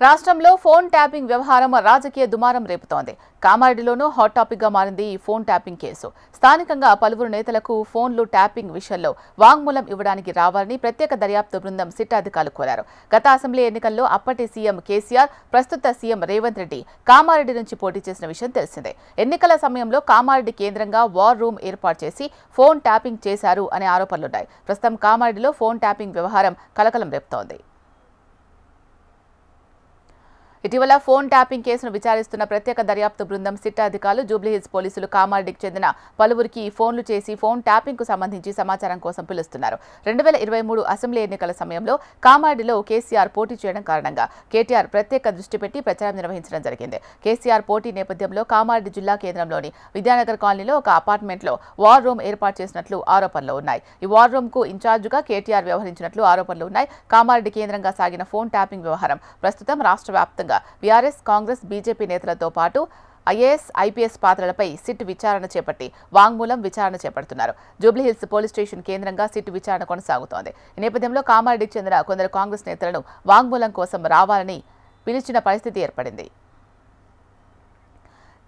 రాష్ట్రంలో phone tapping వ్యవహారం రాజకీయ దుమారం రేపుతోంది. కామారెడ్డిలోనూ హాట్ టాపిక్ గా మారింది ఈ ఫోన్ ట్యాపింగ్ కేసు. స్థానికంగా పలువురు నేతలకు ఫోన్లు ట్యాపింగ్ విషయంలో వాంగ్మూలం ఇవ్వడానికి రావాలని ప్రత్యేక దర్యాప్తు బృందం సిట్ అధికారులు కోరారు. గత అసెంబ్లీ ఎన్నికల్లో అప్పటి సీఎం కేసీఆర్, ప్రస్తుత సీఎం రేవంత్ రెడ్డి కామారెడ్డి నుంచి పోటీ చేసిన విషయం తెలిసిందే. ఎన్నికల సమయంలో కామారెడ్డి కేంద్రంగా వార్ రూమ్ ఏర్పాటు చేసి ఫోన్ ట్యాపింగ్ చేశారు అనే ఆరోపణలున్నాయి. ప్రస్తుతం కామారెడ్డిలో ఫోన్ ట్యాపింగ్ వ్యవహారం కలకలం రేపుతోంది. ఇటీవల ఫోన్ ట్యాపింగ్ కేసును విచారిస్తున్న ప్రత్యేక దర్యాప్తు బృందం సిట్ అధికారులు జూబ్లీహిల్స్ పోలీసులు కామారెడ్డికి చెందిన పలువురికి ఫోన్లు చేసి ఫోన్ ట్యాపింగ్ కు సంబంధించి సమాచారం కోసం పిలుస్తున్నారు. 2023 అసెంబ్లీ ఎన్నికల సమయంలో కామారెడ్డిలో కేసీఆర్ పోటీ చేయడం కారణంగా కేటీఆర్ ప్రత్యేక దృష్టి పెట్టి ప్రచారం నిర్వహించడం జరిగింది. కేసీఆర్ పోటీ నేపథ్యంలో కామారెడ్డి జిల్లా కేంద్రంలోని విద్యానగర్ కాలనీలో ఒక అపార్ట్మెంట్లో వార్ రూమ్ ఏర్పాటు చేసినట్లు ఆరోపణలు ఉన్నాయి. ఈ వార్ రూమ్ కు ఇన్ఛార్జిగా కేటీఆర్ వ్యవహరించినట్లు ఆరోపణలు ఉన్నాయి. కామారెడ్డి కేంద్రంగా సాగిన ఫోన్ ట్యాపింగ్ వ్యవహారం ప్రస్తుతం రాష్ట్ర వ్యాప్తంగా బీఆర్ఎస్, కాంగ్రెస్, బీజేపీ నేతలతో పాటు ఐఏఎస్, ఐపీఎస్ పాత్రలపై సిట్ విచారణ చేపట్టి వాంగ్మూలం విచారణ చేపడుతున్నారు. జూబ్లీహిల్స్ పోలీస్ స్టేషన్ కేంద్రంగా సిట్ విచారణ కొనసాగుతోంది. ఈ నేపథ్యంలో కామారెడ్డికి చెందిన కొందరు కాంగ్రెస్ నేతలను వాంగ్మూలం కోసం రావాలని పిలిచిన పరిస్థితి ఏర్పడింది.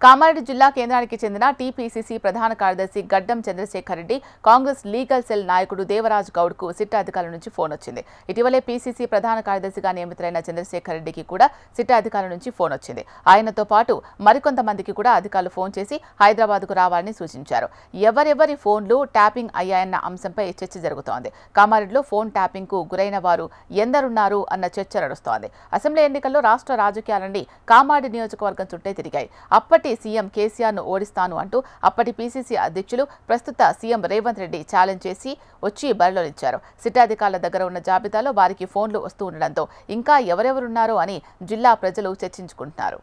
కామారెడ్డి జిల్లా కేంద్రానికి చెందిన టీపీసీసీ ప్రధాన కార్యదర్శి గడ్డం చంద్రశేఖర్ రెడ్డి, కాంగ్రెస్ లీగల్ సెల్ నాయకుడు దేవరాజ్ గౌడ్ కు సిట్ అధికారుల నుంచి ఫోన్ వచ్చింది. ఇటీవలే పీసీసీ ప్రధాన కార్యదర్శిగా నియమితులైన చంద్రశేఖర్ రెడ్డికి కూడా సిట్ అధికారుల నుంచి ఫోన్ వచ్చింది. ఆయనతో పాటు మరికొంతమందికి కూడా అధికారులు ఫోన్ చేసి హైదరాబాద్కు రావాలని సూచించారు. ఎవరెవరి ఫోన్లు ట్యాపింగ్ అయ్యాయన్న అంశంపై చర్చ జరుగుతోంది. కామారెడ్డిలో ఫోన్ ట్యాపింగ్ కు గురైన వారు ఎందరున్నారు అన్న చర్చ నడుస్తోంది. అసెంబ్లీ ఎన్నికల్లో రాష్ట్ర రాజకీయాలన్నీ కామారెడ్డి నియోజకవర్గం చుట్టే తిరిగాయి. అప్పటి సీఎం కేసీఆర్ ను ఓడిస్తాను అంటూ అప్పటి పీసీసీ అధ్యక్షులు, ప్రస్తుత సీఎం రేవంత్ రెడ్డి ఛాలెంజ్ చేసి వచ్చి బరిలో నిలిచారు. సిట్ అధికారుల దగ్గర ఉన్న జాబితాలో వారికి ఫోన్లు వస్తూ ఉండడంతో ఇంకా ఎవరెవరున్నారో అని జిల్లా ప్రజలు చర్చించుకుంటున్నారు.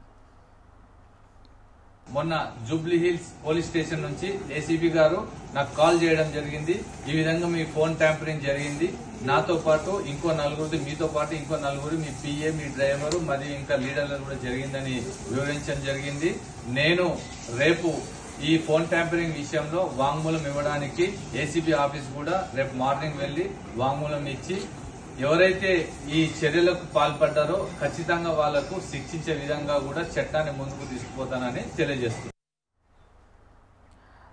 మొన్న జూబ్లీహిల్స్ పోలీస్ స్టేషన్ నుంచి ఏసీపీ గారు నాకు కాల్ చేయడం జరిగింది. ఈ విధంగా మీ ఫోన్ ట్యాంపరింగ్ జరిగింది, నాతో పాటు ఇంకో నలుగురు, మీతో పాటు ఇంకో నలుగురు, మీ పిఏ, మీ డ్రైవరు మరియు ఇంకా లీడర్లు కూడా జరిగిందని వివరించడం జరిగింది. నేను రేపు ఈ ఫోన్ ట్యాంపరింగ్ విషయంలో వాంగ్మూలం ఇవ్వడానికి ఏసీబీ ఆఫీస్ కూడా రేపు మార్నింగ్ వెళ్లి వాంగ్మూలం ఇచ్చి ఎవరైతే ఈ చర్యలకు పాల్పడ్డారో ఖచ్చితంగా వాళ్లకు శిక్షించే విధంగా కూడా చట్టాన్ని ముందుకు తీసుకుపోతానని తెలియజేస్తుంది.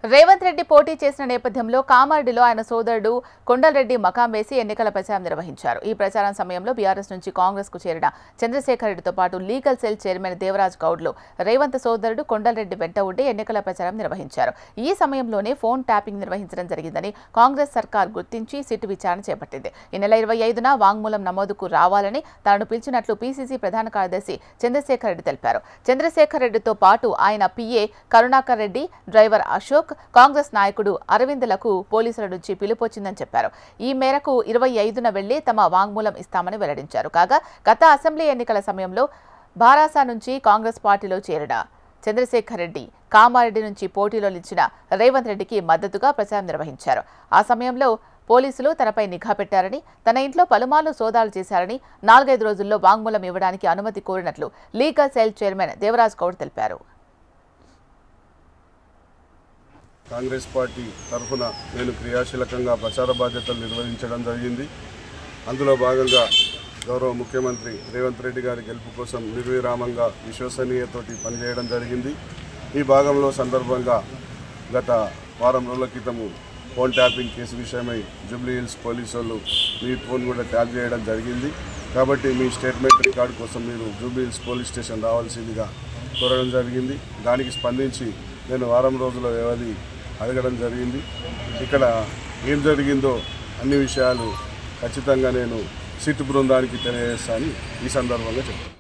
రేవంత్ రెడ్డి పోటీ చేసిన నేపథ్యంలో కామారెడ్డిలో ఆయన సోదరుడు కొండలరెడ్డి మకాం వేసి ఎన్నికల ప్రచారం నిర్వహించారు. ఈ ప్రచారం సమయంలో బీఆర్ఎస్ నుంచి కాంగ్రెస్ కు చేరిన చంద్రశేఖర్ రెడ్డితో పాటు లీగల్ సెల్ చైర్మన్ దేవరాజ్ గౌడ్లు రేవంత్ సోదరుడు కొండలరెడ్డి వెంట ఉండి ఎన్నికల ప్రచారం నిర్వహించారు. ఈ సమయంలోనే ఫోన్ ట్యాపింగ్ నిర్వహించడం జరిగిందని కాంగ్రెస్ సర్కార్ గుర్తించి సిట్ విచారణ చేపట్టింది. ఈ నెల 25న వాంగ్మూలం నమోదుకు రావాలని తనను పిలిచినట్లు పీసీసీ ప్రధాన కార్యదర్శి చంద్రశేఖర్ రెడ్డి తెలిపారు. చంద్రశేఖర్ రెడ్డితో పాటు ఆయన పిఏ కరుణాకర్ రెడ్డి, డ్రైవర్ అశోక్, కాంగ్రెస్ నాయకుడు అరవింద్లకు పోలీసుల నుంచి పిలుపొచ్చిందని చెప్పారు. ఈ మేరకు 25న వెళ్లి తమ వాంగ్మూలం ఇస్తామని వెల్లడించారు. కాగా గత అసెంబ్లీ ఎన్నికల సమయంలో బారాసా నుంచి కాంగ్రెస్ పార్టీలో చేరిన చంద్రశేఖర్ రెడ్డి కామారెడ్డి నుంచి పోటీలో నిలిచిన రేవంత్ రెడ్డికి మద్దతుగా ప్రచారం నిర్వహించారు. ఆ సమయంలో పోలీసులు తనపై నిఘా పెట్టారని, తన ఇంట్లో పలుమార్లు సోదాలు చేశారని, 4-5 రోజుల్లో వాంగ్మూలం ఇవ్వడానికి అనుమతి కోరినట్లు legal cell chairman Devaraj Goud తెలిపారు. కాంగ్రెస్ పార్టీ తరఫున నేను క్రియాశీలకంగా ప్రచార బాధ్యతలు నిర్వహించడం జరిగింది. అందులో భాగంగా గౌరవ ముఖ్యమంత్రి రేవంత్ రెడ్డి గారి గెలుపు కోసం నిర్విరామంగా విశ్వసనీయతోటి పనిచేయడం జరిగింది. ఈ భాగంలో సందర్భంగా గత వారం రోజుల క్రితము ఫోన్ ట్యాపింగ్ కేసు విషయమై జూబ్లీహిల్స్ పోలీసు వాళ్ళు మీ ఫోన్ కూడా ట్యాప్ చేయడం జరిగింది. కాబట్టి మీ స్టేట్మెంట్ రికార్డు కోసం మీరు జూబ్లీహిల్స్ పోలీస్ స్టేషన్ రావాల్సిందిగా కోరడం జరిగింది. దానికి స్పందించి నేను వారం రోజుల వ్యవధి అడగడం జరిగింది. ఇక్కడ ఏం జరిగిందో అన్ని విషయాలు ఖచ్చితంగా నేను సిట్ బృందానికి తెలియజేస్తానని ఈ సందర్భంగా చెప్తాను.